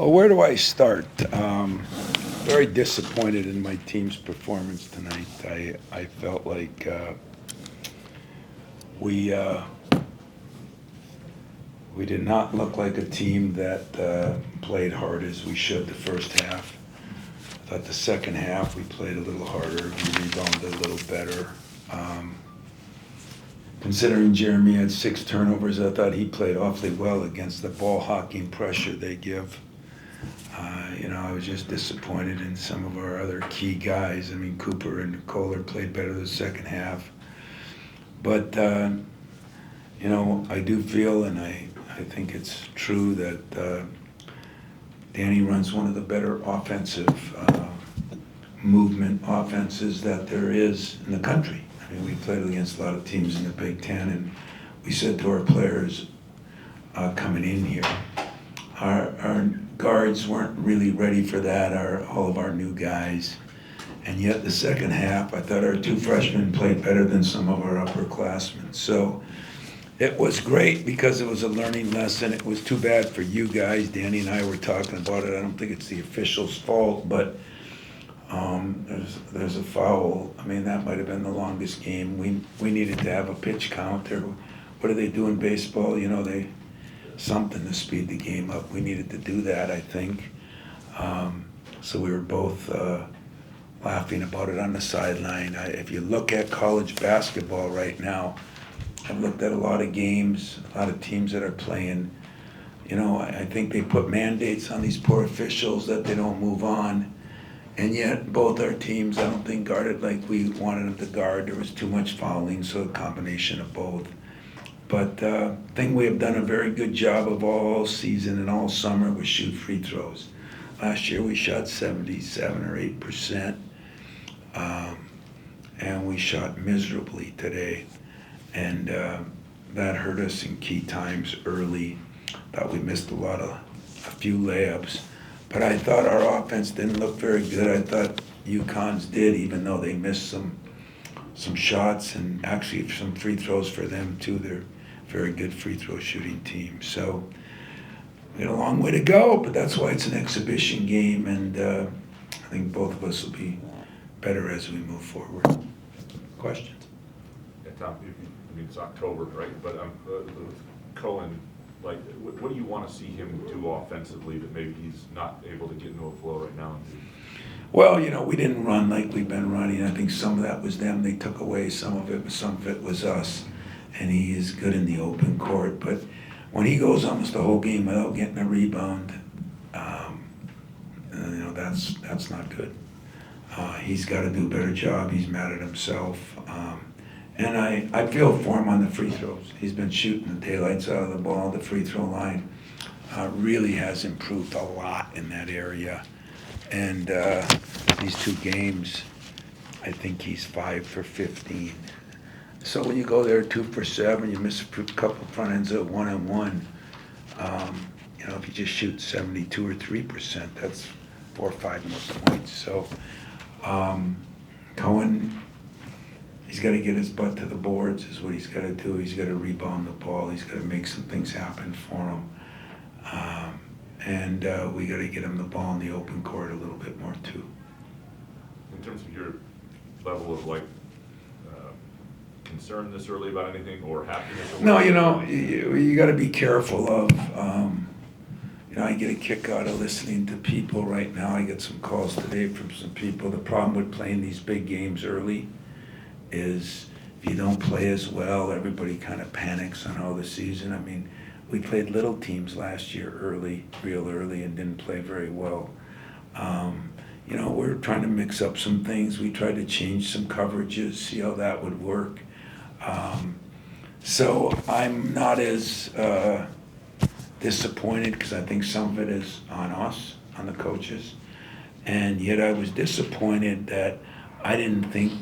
Well, where do I start? Very disappointed in my team's performance tonight. I felt like we we did not look like a team that played hard as we should the first half. I thought the second half we played a little harder, we rebounded a little better. Um, Considering Jeremy had 6 turnovers, I thought he played awfully well against the ball hawking pressure they give. I was just disappointed in some of our other key guys. I mean, Cooper and Kohler played better the second half. But, I do feel, and I think it's true, that Danny runs one of the better offensive movement offenses that there is in the country. I mean, we played against a lot of teams in the Big Ten, and we said to our players coming in here, our guards weren't really ready for that, all of our new guys. And yet the second half, I thought our 2 freshmen played better than some of our upperclassmen. So it was great because it was a learning lesson. It was too bad for you guys. Danny and I were talking about it. I don't think it's the official's fault, but there's a foul. I mean, that might have been the longest game. We needed to have a pitch count there. What do they do in baseball? Something to speed the game up. We needed to do that, I think. So we were both laughing about it on the sideline. If you look at college basketball right now, I've looked at a lot of games, a lot of teams that are playing. I think they put mandates on these poor officials that they don't move on. And yet, both our teams, I don't think, guarded like we wanted them to guard. There was too much fouling, so a combination of both. But I think we have done a very good job of all season and all summer with shoot free throws. Last year we shot 77 or 8%, and we shot miserably today. And that hurt us in key times early. Thought we missed a few layups. But I thought our offense didn't look very good. I thought UConn's did, even though they missed some shots and actually some free throws for them too. They're a very good free throw shooting team. So we got a long way to go, but that's why it's an exhibition game, and I think both of us will be better as we move forward. Questions? Yeah, Tom, it's October, right? But Cohen, what do you want to see him do offensively that maybe he's not able to get into a flow right now? Well, we didn't run like we've been running. I think some of that was them. They took away some of it, but some of it was us. And he is good in the open court. But when he goes almost the whole game without getting a rebound, that's not good. He's got to do a better job. He's mad at himself. And I feel for him on the free throws. He's been shooting the daylights out of the ball. The free throw line really has improved a lot in that area. And these 2 games, I think he's 5 for 15. So when you go there 2 for 7, you miss a couple front ends at 1 and 1. If you just shoot 72 or 3%, that's 4 or 5 more points. So Cohen, he's got to get his butt to the boards is what he's got to do. He's got to rebound the ball. He's got to make some things happen for him. And we got to get him the ball in the open court a little bit more too. In terms of your level of concern this early about anything or happiness? No, you got to be careful of. I get a kick out of listening to people right now. I get some calls today from some people. The problem with playing these big games early is if you don't play as well, everybody kind of panics on all the season. I mean, we played little teams last year real early, and didn't play very well. We're trying to mix up some things. We tried to change some coverages, see how that would work. So I'm not as disappointed because I think some of it is on us, on the coaches. And yet I was disappointed that I didn't think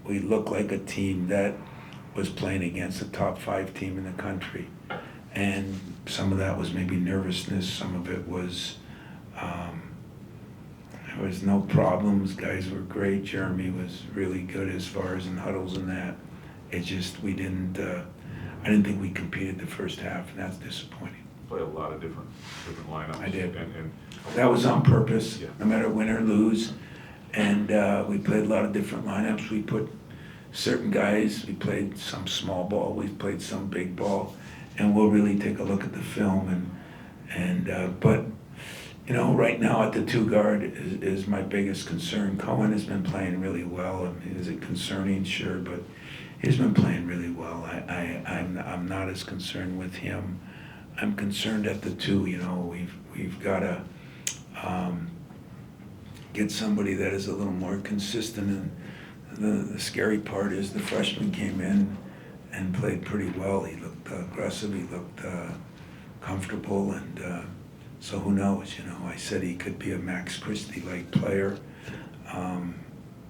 we looked like a team that was playing against a top 5 team in the country. And some of that was maybe nervousness. Some of it was, there was no problems. Guys were great. Jeremy was really good as far as in huddles and that. It just, I didn't think we competed the first half, and that's disappointing. play a lot of different lineups. I did. And That was on purpose, Yeah. no matter win or lose. And we played a lot of different lineups. We put certain guys, we played some small ball, we played some big ball, and we'll really take a look at the film. But you know, right now at the 2 guard is my biggest concern. Cohen has been playing really well. I mean, is it concerning? Sure, but he's been playing really well. I'm not as concerned with him. I'm concerned at the 2. You know, we've got to get somebody that is a little more consistent. And the scary part is the freshman came in and played pretty well. He looked aggressive. He looked comfortable, and so who knows? You know, I said he could be a Max Christie-like player.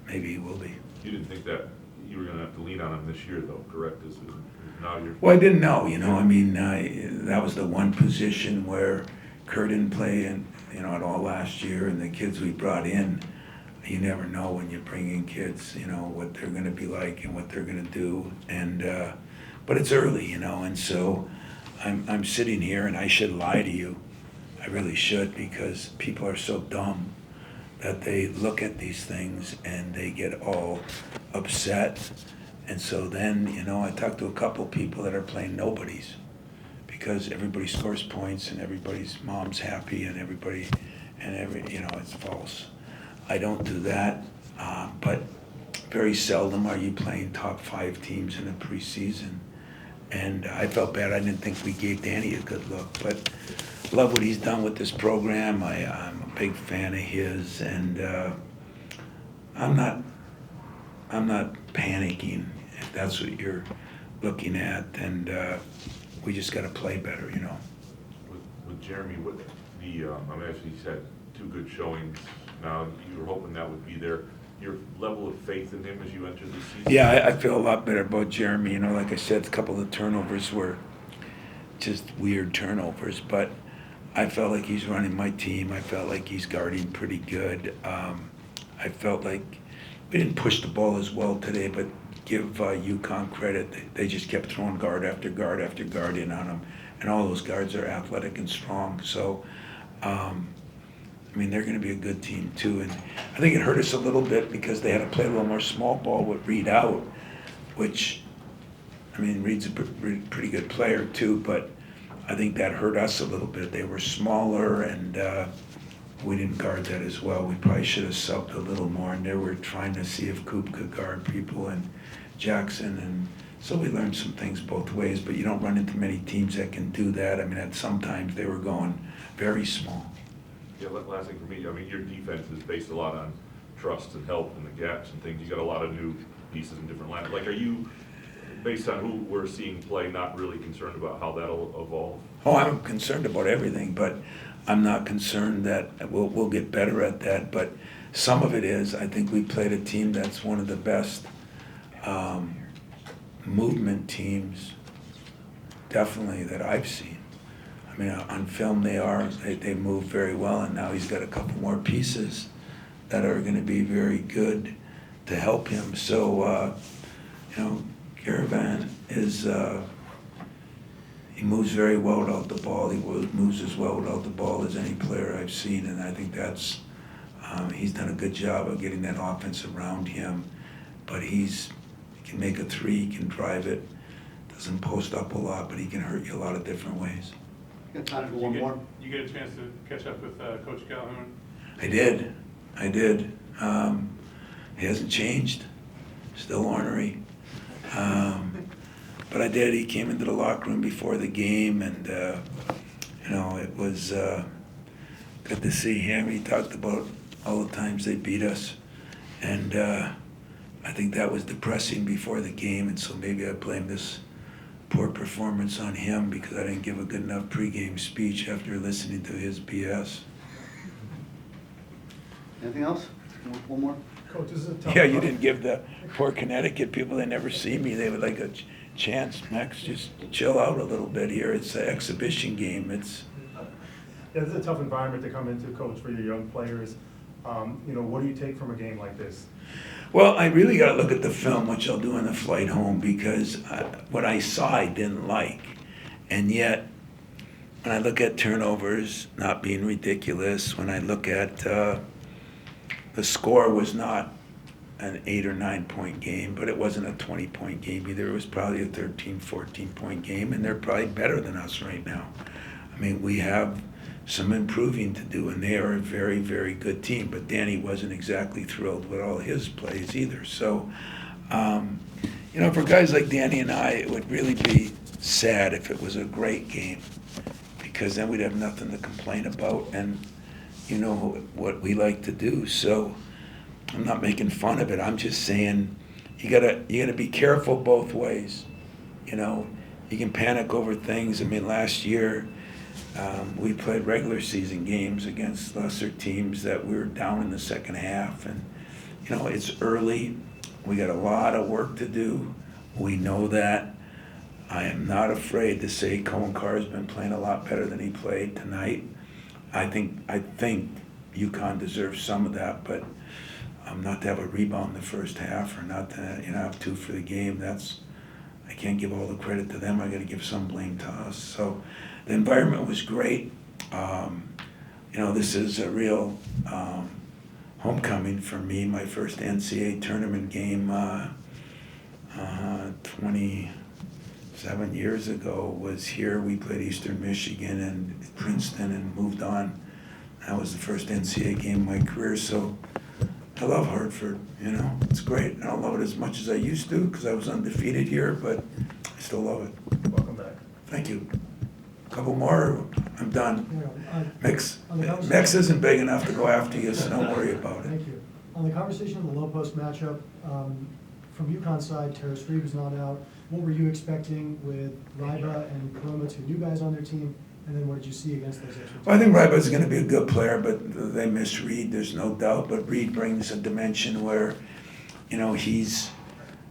Maybe he will be. you didn't think that you were going to have to lean on him this year, though, correct? Now you're. Well, I didn't know. You know, I mean, that was the one position where Kurt didn't play, at all last year, and the kids we brought in. You never know when you bring in kids, what they're going to be like and what they're going to do. But it's early, and so I'm sitting here and I should lie to you. I really should, because people are so dumb that they look at these things and they get all upset. And so then, I talked to a couple people that are playing nobodies because everybody scores points and everybody's mom's happy and it's false. I don't do that, but very seldom are you playing top 5 teams in a preseason. And I felt bad. I didn't think we gave Danny a good look, but love what he's done with this program. I'm a big fan of his, and I'm not panicking if that's what you're looking at. And we just got to play better, With Jeremy, actually he's had 2 good showings. Now, you were hoping that would be your level of faith in him as you enter the season? Yeah, I feel a lot better about Jeremy. Like I said, a couple of turnovers were just weird turnovers, but I felt like he's running my team. I felt like he's guarding pretty good. I felt like we didn't push the ball as well today, but give UConn credit. They just kept throwing guard after guard after guard in on him, and all those guards are athletic and strong. So, they're going to be a good team too. And I think it hurt us a little bit because they had to play a little more small ball with Reed out, which, Reed's a pretty good player too, but I think that hurt us a little bit. They were smaller, and we didn't guard that as well. We probably should have subbed a little more, and they were trying to see if Coop could guard people and Jackson, and so we learned some things both ways, but you don't run into many teams that can do that. At sometimes they were going very small. Yeah, last thing for me, your defense is based a lot on trust and help and the gaps and things. You got a lot of new pieces in different lineups. Like, are you, based on who we're seeing play, not really concerned about how that'll evolve? Oh, I'm concerned about everything, but I'm not concerned that we'll get better at that. But some of it is, I think we played a team that's one of the best movement teams, definitely, that I've seen. On film they move very well, and now he's got a couple more pieces that are going to be very good to help him. So, Caravan is, he moves very well without the ball. He moves as well without the ball as any player I've seen, and I think that's, he's done a good job of getting that offense around him. But he can make a 3, he can drive it, doesn't post up a lot, but he can hurt you a lot of different ways. Got time for one more? You get a chance to catch up with Coach Calhoun? I did. He hasn't changed, still ornery. But I did. He came into the locker room before the game, and it was good to see him. He talked about all the times they beat us, and I think that was depressing before the game, and so maybe I blame this poor performance on him because I didn't give a good enough pregame speech after listening to his BS. Anything else? One more? Coach, this is a tough. Yeah, you didn't give the poor Connecticut people, they never see me, they would like a chance. Max, just chill out a little bit here. It's an exhibition game. Yeah, this is a tough environment to come into, Coach, for your young players. What do you take from a game like this? Well, I really got to look at the film, which I'll do on the flight home, because what I saw I didn't like. And yet, when I look at turnovers not being ridiculous, when I look at the score was not an 8 or 9 point game, but it wasn't a 20-point game either. It was probably a 13, 14-point game, and they're probably better than us right now. I mean, we have some improving to do, and they are a very, very good team. But Danny wasn't exactly thrilled with all his plays either. So, for guys like Danny and I, it would really be sad if it was a great game, because then we'd have nothing to complain about, and you know what we like to do. So I'm not making fun of it. I'm just saying you gotta be careful both ways. You can panic over things. I mean, last year we played regular season games against lesser teams that we were down in the second half, and it's early. We got a lot of work to do. We know that. I am not afraid to say Cohen Carr's been playing a lot better than he played tonight. I think UConn deserves some of that, but not to have a rebound in the first half, or not to have 2 for the game. I can't give all the credit to them. I got to give some blame to us. So the environment was great. This is a real homecoming for me. My first NCAA tournament game 27 years ago was here. We played Eastern Michigan and Princeton and moved on. That was the first NCAA game of my career. So I love Hartford, it's great. I don't love it as much as I used to because I was undefeated here, but I still love it. Welcome back. Thank you. A couple more, I'm done. Mix on the conversation- isn't big enough to go after you, so don't worry about it. Thank you. On the conversation of the low post matchup, from UConn's side, Terrace Reed was not out. What were you expecting with Ryba and Paloma, 2 new guys on their team? And then what did you see against those extra teams? Well, I think Ryba's going to be a good player, but they miss Reed, there's no doubt. But Reed brings a dimension where, he's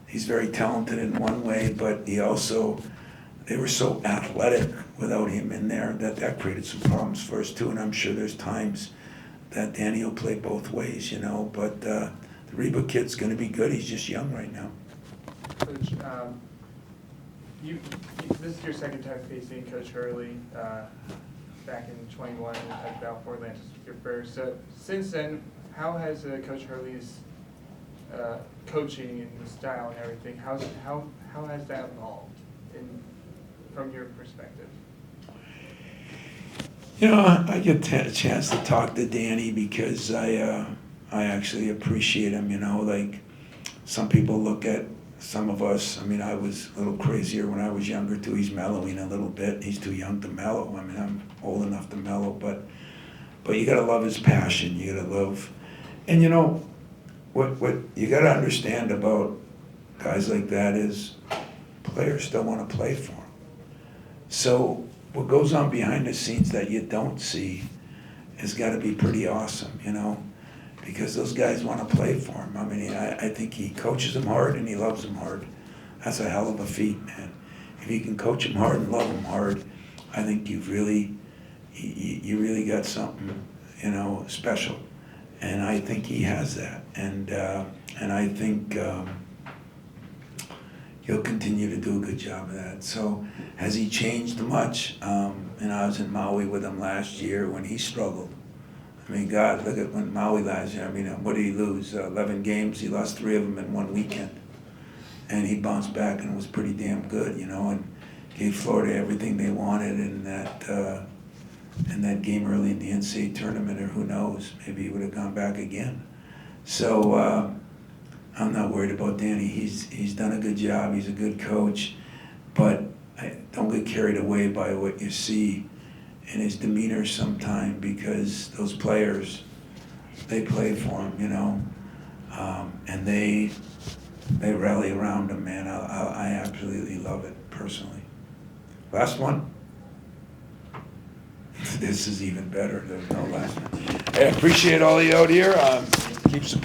very talented in one way, but they were so athletic without him in there that created some problems for us too. And I'm sure there's times that Danny will play both ways, But the Reba kid's going to be good. He's just young right now. Coach, this is your second time facing Coach Hurley. Back in 21, you had Balfour Atlantis with your first. So since then, how has Coach Hurley's coaching and the style and everything, how has that evolved from your perspective? I get a chance to talk to Danny because I actually appreciate him. Like some people look at some of us. I mean, I was a little crazier when I was younger too. He's mellowing a little bit. He's too young to mellow. I mean, I'm old enough to mellow, but you gotta love his passion. You gotta love, and what you gotta understand about guys like that is players still want to play for him. So what goes on behind the scenes that you don't see has got to be pretty awesome, because those guys want to play for him. I mean, I think he coaches them hard and he loves them hard. That's a hell of a feat, man. If you can coach them hard and love them hard, I think you really got something, special. And I think he has that. And I think he'll continue to do a good job of that. So has he changed much? I was in Maui with him last year when he struggled. I mean, God, look at when Maui last year. I mean, what did he lose? 11 games. He lost 3 of them in one weekend. And he bounced back and was pretty damn good, and gave Florida everything they wanted in that game early in the NCAA tournament, or who knows, maybe he would have gone back again. So I'm not worried about Danny. He's done a good job. He's a good coach. But don't get carried away by what you see in his demeanor sometime, because those players, they play for him, and they rally around him, man. I absolutely love it, personally. Last one. This is even better. There's no last one. I appreciate all of you out here. Keep supporting.